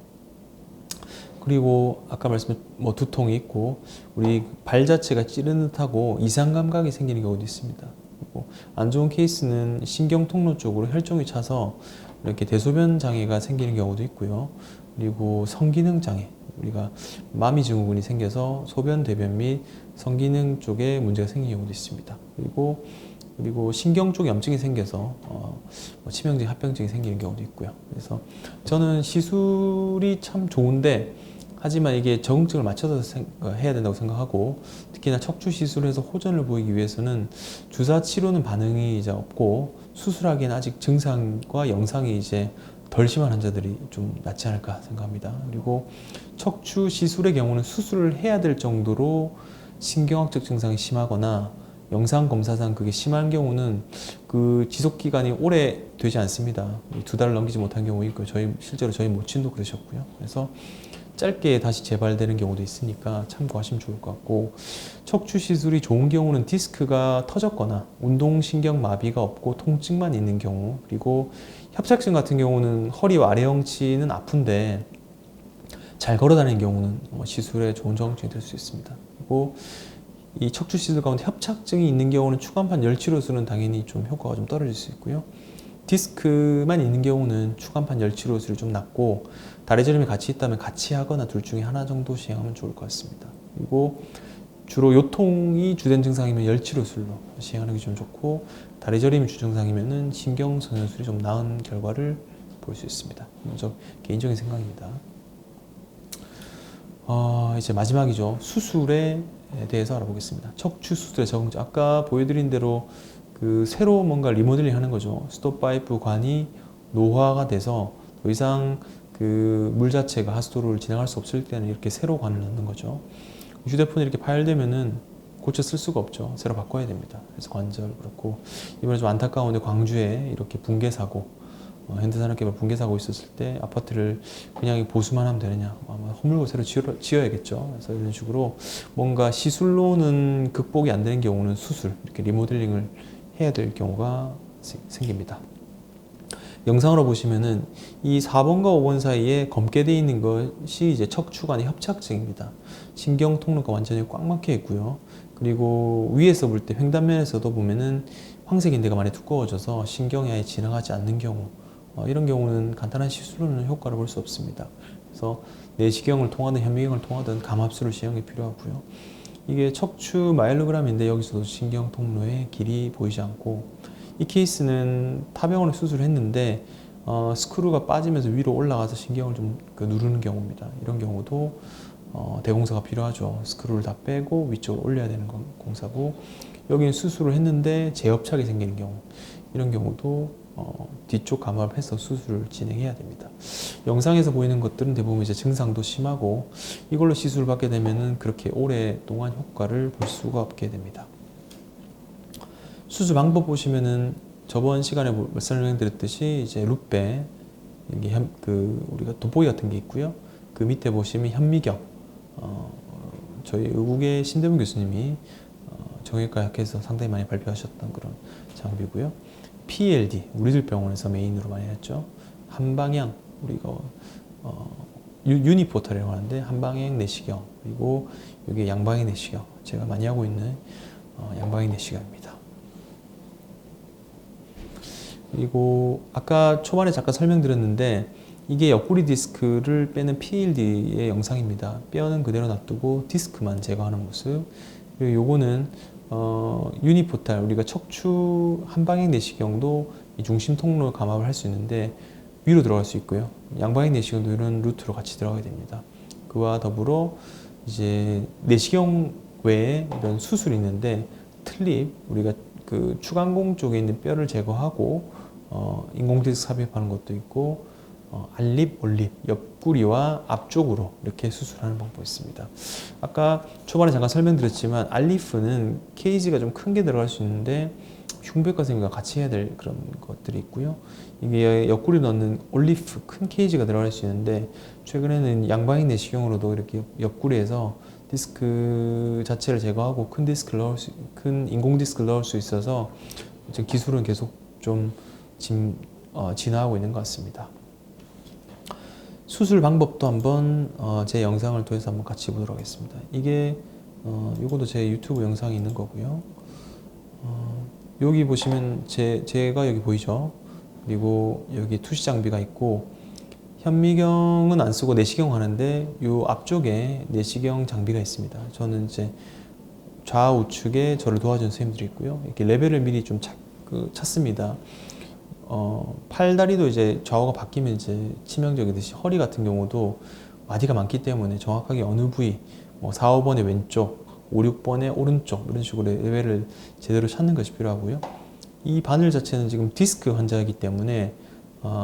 그리고 아까 말씀한 두통이 있고 우리 발 자체가 찌르는 듯하고 이상 감각이 생기는 경우도 있습니다. 그리고 안 좋은 케이스는 신경 통로 쪽으로 혈종이 차서 이렇게 대소변 장애가 생기는 경우도 있고요. 그리고 성기능 장애, 우리가 마미 증후군이 생겨서 소변, 대변 및 성기능 쪽에 문제가 생기는 경우도 있습니다. 그리고 신경 쪽에 염증이 생겨서 치명적인 합병증이 생기는 경우도 있고요. 그래서 저는 시술이 참 좋은데 하지만 이게 적응증을 맞춰서 해야 된다고 생각하고 특히나 척추 시술을 해서 호전을 보이기 위해서는 주사 치료는 반응이 이제 없고 수술하기에는 아직 증상과 영상이 이제 덜 심한 환자들이 좀 낫지 않을까 생각합니다. 그리고 척추 시술의 경우는 수술을 해야 될 정도로 신경학적 증상이 심하거나 영상 검사상 그게 심한 경우는 그 지속 기간이 오래 되지 않습니다. 2달을 넘기지 못한 경우 있고요. 실제로 저희 모친도 그러셨고요. 그래서 짧게 다시 재발되는 경우도 있으니까 참고하시면 좋을 것 같고, 척추 시술이 좋은 경우는 디스크가 터졌거나 운동신경 마비가 없고 통증만 있는 경우, 그리고 협착증 같은 경우는 허리와 아래형치는 아픈데 잘 걸어다니는 경우는 시술에 좋은 정증이 될 수 있습니다. 그리고 이 척추 시술 가운데 협착증이 있는 경우는 추간판 열치료술은 당연히 좀 효과가 좀 떨어질 수 있고요. 디스크만 있는 경우는 추간판 열치료술이 좀 낫고, 다리 저림이 같이 있다면 같이 하거나 둘 중에 하나 정도 시행하면 좋을 것 같습니다. 그리고 주로 요통이 주된 증상이면 열치료술로 시행하는 게 좀 좋고, 다리 저림이 주증상이면은 신경선연술이 좀 나은 결과를 볼 수 있습니다. 저 개인적인 생각입니다. 이제 마지막이죠. 수술에 대해서 알아보겠습니다. 척추 수술의 적응증. 아까 보여드린 대로 그 새로 뭔가 리모델링 하는 거죠. 스톱파이프 관이 노화가 돼서 더 이상 그 물 자체가 하수도를 지나갈 수 없을 때는 이렇게 새로 관을 넣는 거죠. 휴대폰이 이렇게 파열되면은 고쳐 쓸 수가 없죠. 새로 바꿔야 됩니다. 그래서 관절 그렇고, 이번에 좀 안타까운데 광주에 이렇게 붕괴 사고, 현대산업개발 붕괴 사고 있었을 때 아파트를 그냥 보수만 하면 되느냐, 아마 허물고 새로 지어야겠죠. 그래서 이런 식으로 뭔가 시술로는 극복이 안 되는 경우는 수술, 이렇게 리모델링을 해야 될 경우가 생깁니다. 영상으로 보시면은 이 4번과 5번 사이에 검게 되어 있는 것이 이제 척추관의 협착증입니다. 신경 통로가 완전히 꽉 막혀 있고요. 그리고 위에서 볼 때 횡단면에서도 보면은 황색인대가 많이 두꺼워져서 신경이 아예 지나가지 않는 경우, 이런 경우는 간단한 시술로는 효과를 볼 수 없습니다. 그래서 내시경을 통하든 현미경을 통하든 감압술을 시행이 필요하고요. 이게 척추 마이엘로그램인데 여기서도 신경 통로의 길이 보이지 않고, 이 케이스는 타병원에 수술을 했는데 스크루가 빠지면서 위로 올라가서 신경을 좀 누르는 경우입니다. 이런 경우도 대공사가 필요하죠. 스크루를 다 빼고 위쪽으로 올려야 되는 공사고, 여기는 수술을 했는데 재협착이 생기는 경우, 이런 경우도 뒤쪽 감압해서 수술을 진행해야 됩니다. 영상에서 보이는 것들은 대부분 이제 증상도 심하고, 이걸로 시술을 받게 되면은 그렇게 오랫동안 효과를 볼 수가 없게 됩니다. 수술 방법 보시면은 저번 시간에 설명드렸듯이 이제 룻배, 이게 우리가 돋보기 같은 게 있고요. 그 밑에 보시면 현미경, 저희 의국의 신대문 교수님이 정형외과 학회에서 상당히 많이 발표하셨던 그런 장비고요. PLD, 우리들 병원에서 메인으로 많이 했죠. 한방향, 우리가 유니포털이라고 하는데 한방향 내시경, 그리고 여기 양방향 내시경, 제가 많이 하고 있는 양방향 내시경입니다. 그리고 아까 초반에 잠깐 설명드렸는데, 이게 옆구리 디스크를 빼는 PLD의 영상입니다. 뼈는 그대로 놔두고 디스크만 제거하는 모습. 그리고 요거는 유니포탈, 우리가 척추 한방향 내시경도 이 중심 통로 감압을 할 수 있는데 위로 들어갈 수 있고요. 양방향 내시경도 이런 루트로 같이 들어가게 됩니다. 그와 더불어 이제 내시경 외에 이런 수술이 있는데, 틀립, 우리가 그 추간공 쪽에 있는 뼈를 제거하고 인공디스크 삽입하는 것도 있고, 알립, 올립, 옆구리와 앞쪽으로 이렇게 수술하는 방법이 있습니다. 아까 초반에 잠깐 설명드렸지만 알리프는 케이지가 좀 큰 게 들어갈 수 있는데 흉부외과 선생님과 같이 해야 될 그런 것들이 있고요. 이게 옆구리 넣는 올리프, 큰 케이지가 들어갈 수 있는데, 최근에는 양방향 내시경으로도 이렇게 옆구리에서 디스크 자체를 제거하고 큰 인공 디스크를 넣을 수 있어서 지금 기술은 계속 좀 진화하고 있는 것 같습니다. 수술 방법도 한번 제 영상을 통해서 한번 같이 보도록 하겠습니다. 이게 이것도 제 유튜브 영상이 있는 거고요. 여기 보시면 제가 여기 보이죠? 그리고 여기 투시 장비가 있고, 현미경은 안 쓰고 내시경 하는데 이 앞쪽에 내시경 장비가 있습니다. 저는 이제 좌우측에 저를 도와주는 선생님들이 있고요. 이렇게 레벨을 미리 좀 찾습니다. 팔다리도 이제 좌우가 바뀌면 이제 치명적이듯이 허리 같은 경우도 마디가 많기 때문에 정확하게 어느 부위, 4, 5번의 왼쪽, 5, 6번의 오른쪽, 이런 식으로 레벨을 제대로 찾는 것이 필요하고요. 이 바늘 자체는 지금 디스크 환자이기 때문에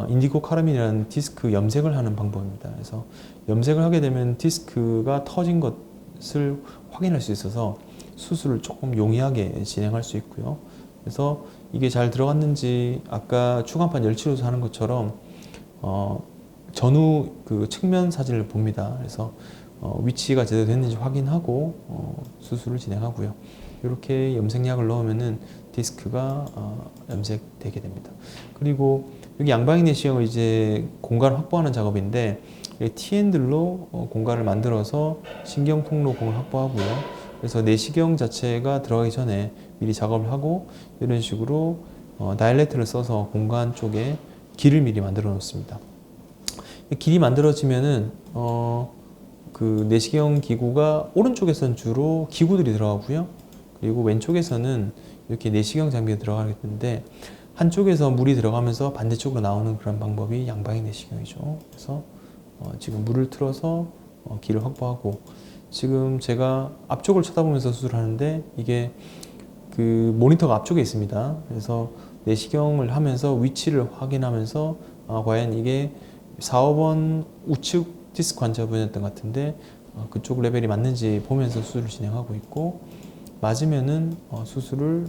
인디고 카라민이라는 디스크 염색을 하는 방법입니다. 그래서 염색을 하게 되면 디스크가 터진 것을 확인할 수 있어서 수술을 조금 용이하게 진행할 수 있고요. 그래서 이게 잘 들어갔는지 아까 추간판 열치료소 하는 것처럼 전후 그 측면 사진을 봅니다. 그래서 위치가 제대로 됐는지 확인하고 수술을 진행하고요. 이렇게 염색약을 넣으면은 디스크가 염색되게 됩니다. 그리고 여기 양방향 내시경은 이제 공간을 확보하는 작업인데 T-핸들로 공간을 만들어서 신경 통로 공을 확보하고요. 그래서 내시경 자체가 들어가기 전에 미리 작업을 하고 이런 식으로 다이렉트를 써서 공간 쪽에 길을 미리 만들어 놓습니다. 길이 만들어지면은 그 내시경 기구가 오른쪽에서는 주로 기구들이 들어가고요. 그리고 왼쪽에서는 이렇게 내시경 장비가 들어가겠는데 한쪽에서 물이 들어가면서 반대쪽으로 나오는 그런 방법이 양방향 내시경이죠. 그래서 지금 물을 틀어서 길을 확보하고 지금 제가 앞쪽을 쳐다보면서 수술하는데 이게 그 모니터가 앞쪽에 있습니다. 그래서 내시경을 하면서 위치를 확인하면서 과연 이게 4, 5번 우측 디스크 환자분이었던 것 같은데 그쪽 레벨이 맞는지 보면서 수술을 진행하고 있고 맞으면은 수술을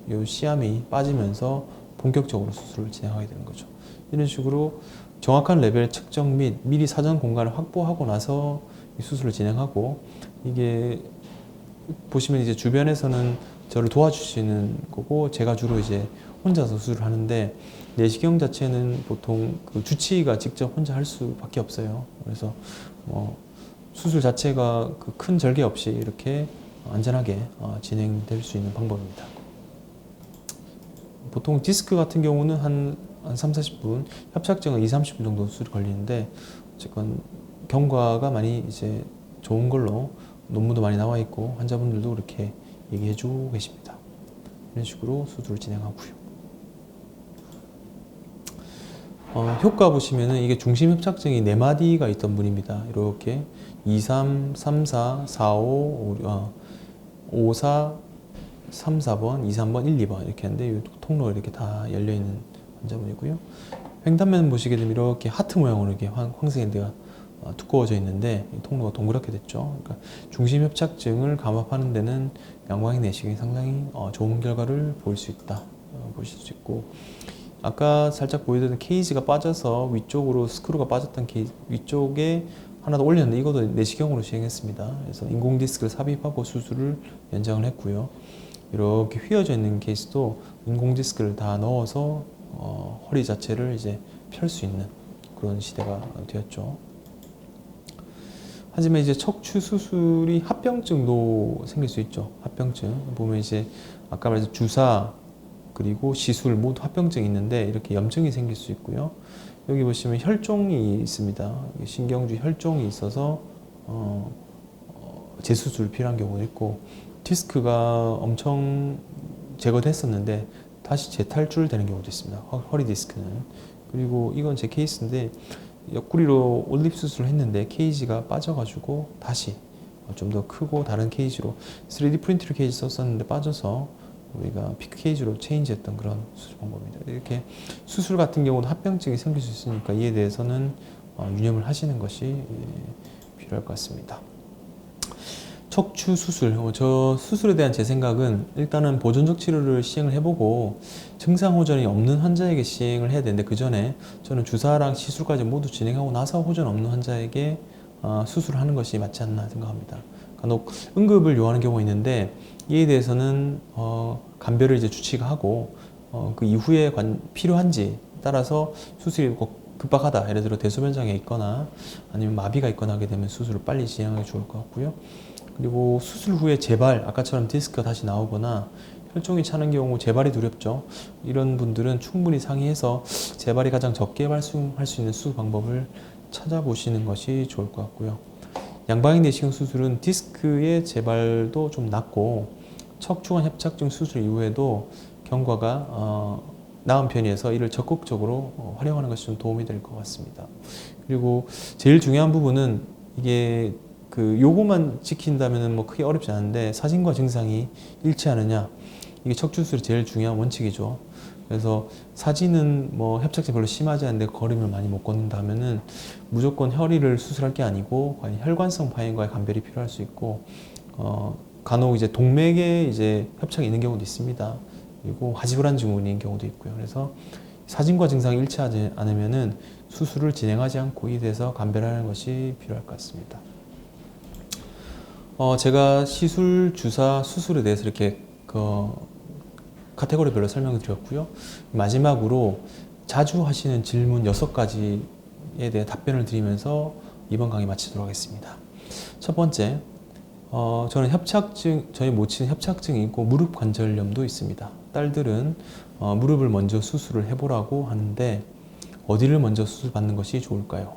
요 시야이 빠지면서 본격적으로 수술을 진행하게 되는 거죠. 이런 식으로 정확한 레벨 측정 및 미리 사전 공간을 확보하고 나서 이 수술을 진행하고 이게 보시면 이제 주변에서는 저를 도와주시는 거고 제가 주로 이제 혼자서 수술을 하는데 내시경 자체는 보통 그 주치의가 직접 혼자 할 수밖에 없어요. 그래서 수술 자체가 그 큰 절개 없이 이렇게 안전하게 진행될 수 있는 방법입니다. 보통 디스크 같은 경우는 한 3, 40분, 협착증은 2, 30분 정도 수술이 걸리는데 어쨌건 경과가 많이 이제 좋은 걸로 논문도 많이 나와 있고 환자분들도 그렇게 얘기해 주고 계십니다. 이런 식으로 수술을 진행하고요. 효과 보시면은 이게 중심 협착증이 4마디가 있던 분입니다. 이렇게 2, 3, 3, 4, 4, 5, 5, 4, 3, 4번, 2, 3번, 1, 2번 이렇게 하는데 이 통로가 이렇게 다 열려 있는 환자분이고요. 횡단면 보시게 되면 이렇게 하트 모양으로 이렇게 황색인데가 두꺼워져 있는데 이 통로가 동그랗게 됐죠. 그러니까 중심 협착증을 감압하는 데는 양방향 내시경이 상당히 좋은 결과를 보일 수 있다. 보실 수 있고 아까 살짝 보여드린 케이지가 빠져서 위쪽으로 스크루가 빠졌던 케이지 위쪽에 하나 더 올렸는데 이것도 내시경으로 시행했습니다. 그래서 인공 디스크를 삽입하고 수술을 연장을 했고요. 이렇게 휘어져 있는 케이스도 인공 디스크를 다 넣어서 허리 자체를 이제 펼 수 있는 그런 시대가 되었죠. 하지만 이제 척추 수술이 합병증도 생길 수 있죠. 합병증 보면 이제 아까 말했던 주사 그리고 시술 모두 합병증이 있는데 이렇게 염증이 생길 수 있고요. 여기 보시면 혈종이 있습니다. 신경주 혈종이 있어서 재수술 필요한 경우도 있고 디스크가 엄청 제거됐었는데 다시 재탈출되는 경우도 있습니다. 허리 디스크는. 그리고 이건 제 케이스인데 옆구리로 올립 수술을 했는데 케이지가 빠져가지고 다시 좀 더 크고 다른 케이지로 3D 프린트를 케이지 썼었는데 빠져서 우리가 피크 케이지로 체인지했던 그런 수술 방법입니다. 이렇게 수술 같은 경우도 합병증이 생길 수 있으니까 이에 대해서는 유념을 하시는 것이 필요할 것 같습니다. 척추 수술, 저 수술에 대한 제 생각은 일단은 보존적 치료를 시행을 해보고 증상 호전이 없는 환자에게 시행을 해야 되는데 그 전에 저는 주사랑 시술까지 모두 진행하고 나서 호전 없는 환자에게 수술을 하는 것이 맞지 않나 생각합니다. 간혹 응급을 요하는 경우가 있는데 이에 대해서는 감별을 이제 주치의가 하고 그 이후에 필요한지 따라서 수술이 꼭 급박하다, 예를 들어 대소변장애 있거나 아니면 마비가 있거나 하게 되면 수술을 빨리 진행하는 게 좋을 것 같고요. 그리고 수술 후에 재발, 아까처럼 디스크가 다시 나오거나 혈종이 차는 경우 재발이 두렵죠. 이런 분들은 충분히 상의해서 재발이 가장 적게 발생할 수 있는 수술 방법을 찾아보시는 것이 좋을 것 같고요. 양방향 내시경 수술은 디스크의 재발도 좀 낮고 척추관 협착증 수술 이후에도 경과가 나은 편이어서 이를 적극적으로 활용하는 것이 좀 도움이 될 것 같습니다. 그리고 제일 중요한 부분은 이게 그 요거만 지킨다면 뭐 크게 어렵지 않은데 사진과 증상이 일치하느냐 이게 척추 수술의 제일 중요한 원칙이죠. 그래서 사진은 뭐 협착증이 별로 심하지 않은데 걸음을 많이 못 걷는다 하면은 무조건 허리를 수술할 게 아니고 혈관성 파인과의 감별이 필요할 수 있고 간혹 이제 동맥에 이제 협착이 있는 경우도 있습니다. 그리고 화지불안 증후군인 경우도 있고요. 그래서 사진과 증상이 일치하지 않으면은 수술을 진행하지 않고 이 대해서 감별하는 것이 필요할 것 같습니다. 제가 시술, 주사, 수술에 대해서 이렇게 카테고리별로 설명을 드렸고요. 마지막으로 자주 하시는 질문 6가지에 대해 답변을 드리면서 이번 강의 마치도록 하겠습니다. 첫 번째, 저는 저희 모친은 협착증이 있고 무릎 관절염도 있습니다. 딸들은 무릎을 먼저 수술을 해보라고 하는데 어디를 먼저 수술 받는 것이 좋을까요?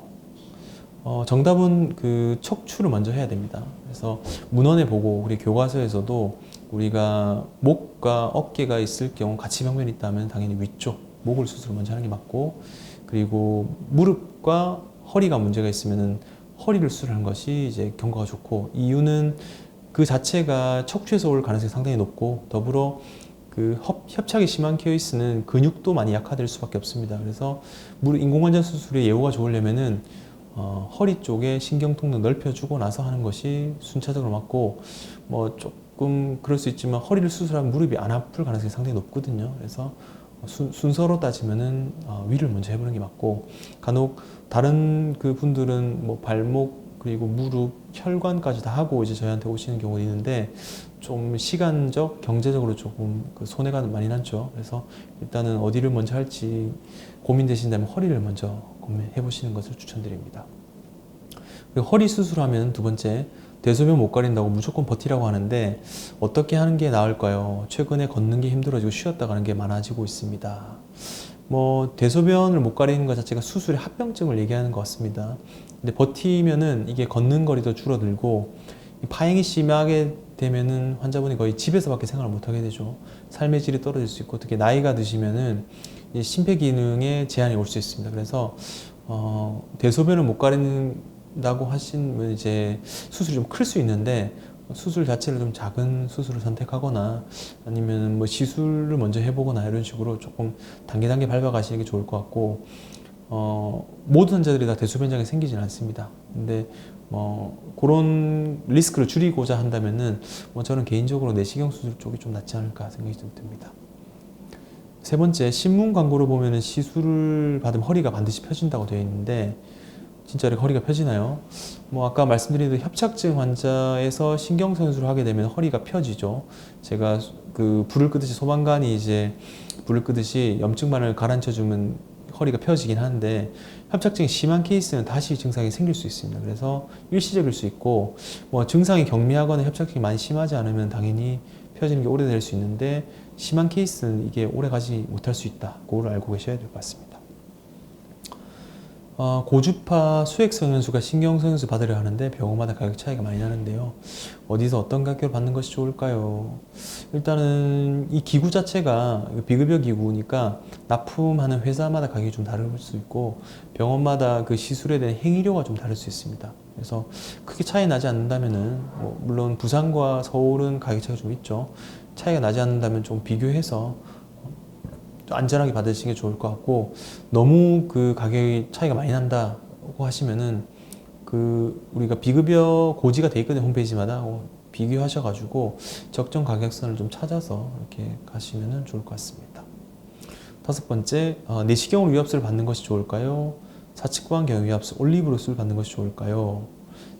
정답은 그 척추를 먼저 해야 됩니다. 그래서 문헌에 보고 우리 교과서에서도 우리가 목과 어깨가 있을 경우 가치병변이 있다면 당연히 위쪽 목을 수술을 먼저 하는 게 맞고, 그리고 무릎과 허리가 문제가 있으면은 허리를 수술하는 것이 이제 경과가 좋고, 이유는 그 자체가 척추에서 올 가능성이 상당히 높고, 더불어 그 협착이 심한 케이스는 근육도 많이 약화될 수밖에 없습니다. 그래서 인공관절 수술의 예후가 좋으려면은 허리 쪽에 신경통도 넓혀주고 나서 하는 것이 순차적으로 맞고, 뭐 조금 그럴 수 있지만 허리를 수술하면 무릎이 안 아플 가능성이 상당히 높거든요. 그래서 순서로 따지면은 위를 먼저 해보는 게 맞고, 간혹 다른 그 분들은 뭐 발목 그리고 무릎 혈관까지 다 하고 이제 저희한테 오시는 경우도 있는데 좀 시간적 경제적으로 조금 그 손해가 많이 났죠. 그래서 일단은 어디를 먼저 할지 고민되신다면 허리를 먼저 고민해 보시는 것을 추천드립니다. 그리고 허리 수술하면 두 번째, 대소변 못 가린다고 무조건 버티라고 하는데 어떻게 하는 게 나을까요? 최근에 걷는 게 힘들어지고 쉬었다 가는 게 많아지고 있습니다. 뭐 대소변을 못 가리는 것 자체가 수술의 합병증을 얘기하는 것 같습니다. 근데 버티면은 이게 걷는 거리도 줄어들고 파행이 심하게 되면은 환자분이 거의 집에서밖에 생활을 못 하게 되죠. 삶의 질이 떨어질 수 있고, 특히 나이가 드시면은 심폐기능에 제한이 올 수 있습니다. 그래서 대소변을 못 가린다고 하시면 이제 수술이 좀 클 수 있는데, 수술 자체를 좀 작은 수술을 선택하거나 아니면 뭐 시술을 먼저 해보거나 이런 식으로 조금 단계 밟아가시는 게 좋을 것 같고, 모든 환자들이 다 대소변장애 생기지는 않습니다. 근데 그런 리스크를 줄이고자 한다면은 저는 개인적으로 내시경 수술 쪽이 좀 낫지 않을까 생각이 좀 듭니다. 세 번째, 신문 광고를 보면은 시술을 받으면 허리가 반드시 펴진다고 되어 있는데 진짜 이렇게 허리가 펴지나요? 아까 말씀드린 대로 협착증 환자에서 신경선수를 하게 되면 허리가 펴지죠. 제가 그 불을 끄듯이 소방관이 이제 불을 끄듯이 염증만을 가라앉혀주면 허리가 펴지긴 하는데, 협착증이 심한 케이스는 다시 증상이 생길 수 있습니다. 그래서 일시적일 수 있고, 증상이 경미하거나 협착증이 많이 심하지 않으면 당연히 펴지는 게 오래될 수 있는데, 심한 케이스는 이게 오래 가지 못할 수 있다. 그걸 알고 계셔야 될 것 같습니다. 고주파 수액성형수가 신경성형수 받으려 하는데 병원마다 가격 차이가 많이 나는데요. 어디서 어떤 가격을 받는 것이 좋을까요? 일단은 이 기구 자체가 비급여 기구니까 납품하는 회사마다 가격이 좀 다를 수 있고, 병원마다 그 시술에 대한 행위료가 좀 다를 수 있습니다. 그래서 크게 차이 나지 않는다면은 물론 부산과 서울은 가격 차이가 좀 있죠. 차이가 나지 않는다면 좀 비교해서 안전하게 받으시는 게 좋을 것 같고, 너무 그 가격이 차이가 많이 난다고 하시면은 우리가 비급여 고지가 돼 있거든요, 홈페이지마다. 비교하셔가지고 적정 가격선을 좀 찾아서 이렇게 가시면은 좋을 것 같습니다. 다섯 번째, 내시경으로 유압수를 받는 것이 좋을까요? 사측방 경유 유압수 올리브로스를 받는 것이 좋을까요?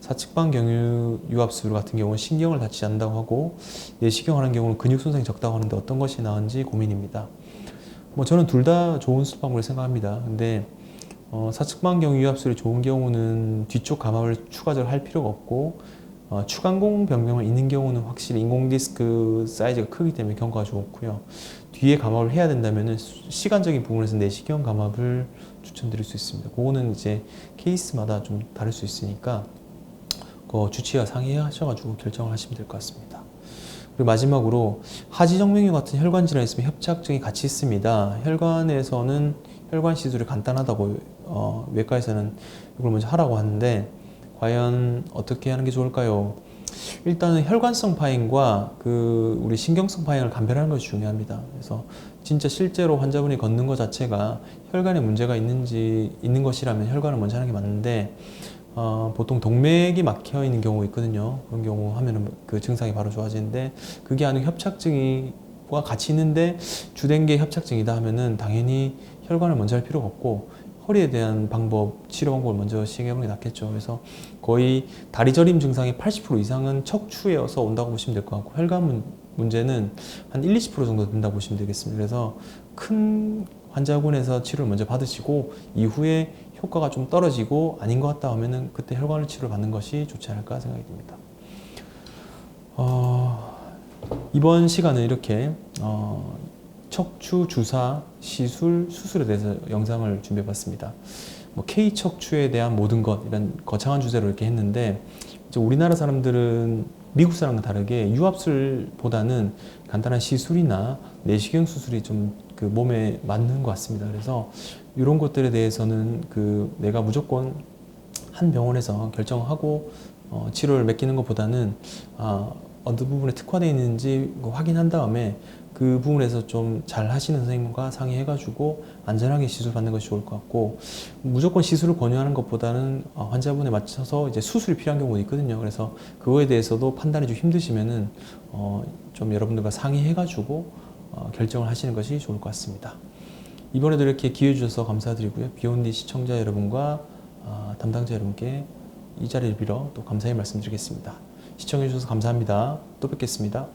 사측방 경유 유압수 같은 경우는 신경을 다치지 않는다고 하고, 내시경 하는 경우는 근육 손상이 적다고 하는데 어떤 것이 나은지 고민입니다. 저는 둘 다 좋은 수술 방법을 생각합니다. 근데 사측방 경유 유압술이 좋은 경우는 뒤쪽 감압을 추가적으로 할 필요가 없고, 추간공 병명이 있는 경우는 확실히 인공 디스크 사이즈가 크기 때문에 경과가 좋고요. 뒤에 감압을 해야 된다면 시간적인 부분에서 내시경 감압을 추천드릴 수 있습니다. 그거는 이제 케이스마다 좀 다를 수 있으니까 주치의와 상의하셔가지고 결정을 하시면 될 것 같습니다. 그리고 마지막으로 하지정맥류 같은 혈관 질환이 있으면 협착증이 같이 있습니다. 혈관에서는 혈관 시술이 간단하다고 외과에서는 이걸 먼저 하라고 하는데, 과연 어떻게 하는 게 좋을까요? 일단은 혈관성 파행과 우리 신경성 파행을 감별하는 것이 중요합니다. 그래서 진짜 실제로 환자분이 걷는 것 자체가 혈관에 문제가 있는 것이라면 혈관을 먼저 하는 게 맞는데, 보통 동맥이 막혀 있는 경우가 있거든요. 그런 경우 하면은 그 증상이 바로 좋아지는데 그게 아니고 협착증과 같이 있는데 주된 게 협착증이다 하면은 당연히 혈관을 먼저 할 필요가 없고 허리에 대한 방법, 치료 방법을 먼저 시행해보는 게 낫겠죠. 그래서 거의 다리 저림 증상의 80% 이상은 척추에서 온다고 보시면 될 것 같고 혈관 문제는 한 1, 20% 정도 된다고 보시면 되겠습니다. 그래서 큰 환자군에서 치료를 먼저 받으시고 이후에 효과가 좀 떨어지고 아닌 것 같다 하면은 그때 혈관을 치료를 받는 것이 좋지 않을까 생각이 듭니다. 이번 시간은 이렇게 척추 주사, 시술, 수술에 대해서 영상을 준비해 봤습니다. 뭐 K척추에 대한 모든 것 이런 거창한 주제로 이렇게 했는데 이제 우리나라 사람들은 미국 사람과 다르게 유압술보다는 간단한 시술이나 내시경 수술이 좀 그 몸에 맞는 것 같습니다. 그래서 이런 것들에 대해서는 그 내가 무조건 한 병원에서 결정하고 치료를 맡기는 것보다는 어느 부분에 특화되어 있는지 확인한 다음에 그 부분에서 좀 잘 하시는 선생님과 상의해가지고 안전하게 시술 받는 것이 좋을 것 같고 무조건 시술을 권유하는 것보다는 환자분에 맞춰서 이제 수술이 필요한 경우도 있거든요. 그래서 그거에 대해서도 판단이 좀 힘드시면은 좀 여러분들과 상의해가지고 결정을 하시는 것이 좋을 것 같습니다. 이번에도 이렇게 기회 주셔서 감사드리고요. 비욘디 시청자 여러분과 담당자 여러분께 이 자리를 빌어 또 감사의 말씀드리겠습니다. 시청해 주셔서 감사합니다. 또 뵙겠습니다.